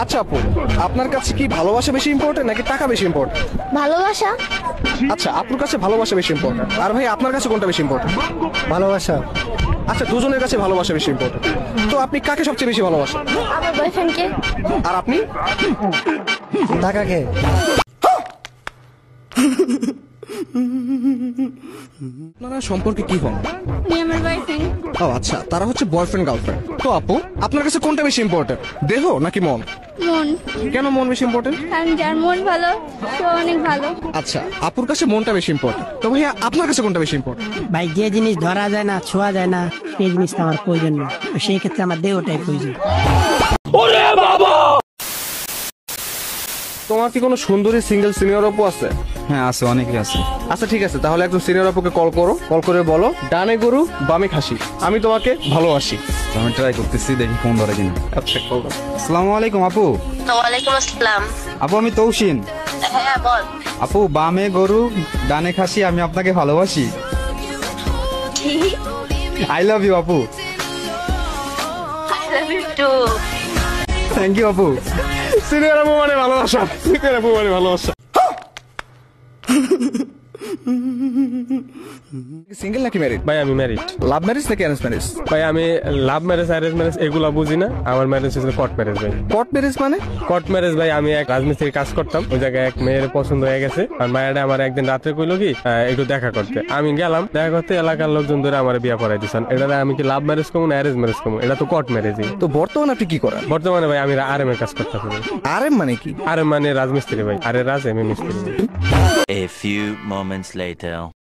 আচ্ছা আপু, আপনার কাছে কি ভালোবাসা বেশি ইম্পর্টেন্ট নাকি টাকা বেশি ইম্পর্টেন্ট? ভালোবাসা। আচ্ছা, আপনার কাছে ভালোবাসা বেশি ইম্পর্টেন্ট, আর ভাই আপনার কাছে কোনটা বেশি ইম্পর্টেন্ট? ভালোবাসা। আচ্ছা, দুজনের কাছে ভালোবাসা বেশি ইম্পর্টেন্ট। তো আপনি কাকে সবচেয়ে বেশি ভালোবাসেন? আমার বয়ফ্রেন্ডকে। আর আপনি? টাকাকে। আপনারা সম্পর্কে কি হন? উনি আমার বয়ফ্রেন্ড। ও আচ্ছা, তারা হচ্ছে বয়ফ্রেন্ড গার্লফ্রেন্ড। তো আপু, আপনার কাছে কোনটা বেশি ইম্পর্টেন্ট, দেহ নাকি মন? মন। কেন মন বেশি ইম্পর্টেন্ট? কারণ যার মন ভালো সে অনেক ভালো। আচ্ছা, আপুর কাছে মনটা বেশি ইম্পর্টেন্ট। তো ভাইয়া আপনার কাছে কোনটা বেশি ইম্পর্টেন্ট? ভাই যে জিনিস ধরা যায় না, ছোঁয়া যায় না, সেই জিনিসটা আমার প্রয়োজন না। তো সেই ক্ষেত্রে আমার দেহটাই প্রয়োজন। তোমার কি কোনো সুন্দরী সিঙ্গেল সিনিয়র আপু আছে? হ্যাঁ আছে, অনেকেই আছে। আচ্ছা ঠিক আছে, তাহলে একজন সিনিয়র আপুকে কল করো, কল করে বলো ডানে গরু বামে খাসি, আমি তোমাকে ভালোবাসি। তো আমি ট্রাই করতেছি, দেখি ফোন ধরে কিনা। আচ্ছা কল করো। আসসালামু আলাইকুম আপু। ওয়ালাইকুম আসসালাম। আপু আমি তৌসিন। হ্যাঁ বল। আপু বামে গরু ডানে খাসি, আমি আপনাকে ভালোবাসি। আই লাভ ইউ আপু। I love you too. Thank you আপু। সিনিয়র আপু মানে ভালোবাসা, সিনিয়র আপু মানে ভালোবাসা। সিঙ্গেল নাকি ম্যারিড? ভাই আমি ম্যারিড। লাভ ম্যারেজ নাকি অ্যারেঞ্জ ম্যারেজ? ভাই আমি লাভ ম্যারেজ অ্যারেঞ্জ ম্যারেজ এগুলা বুঝি না। আমার ম্যারেজ হচ্ছে কোর্ট ম্যারেজ ভাই। কোর্ট ম্যারেজ মানে? কোর্ট ম্যারেজ ভাই, আমি এক রাজমিস্ত্রির কাজ করতাম, ওই জায়গায় এক মেয়ের পছন্দ হয়ে গেছে। আর মায়েরা আমার একদিন রাত্রে কইলো কি একটু দেখা করতে। আমি গেলাম দেখা করতে, এলাকার লোকজন ধরে আমার বিয়ে পড়াই দিচ্ছেন। এটা আমি কি লাভ ম্যারেজ করবো না অ্যারেঞ্জ ম্যারেজ করবো? এটা তো কোর্ট ম্যারেজই। তো বর্তমানে আপনি কি করেন? বর্তমানে ভাই আমি আরএম এর কাজ করতেছি। আরএম মানে কি? আরএম মানে রাজমিস্ত্রি ভাই, আরে রাজ এম মিস্ত্রি। A few moments later.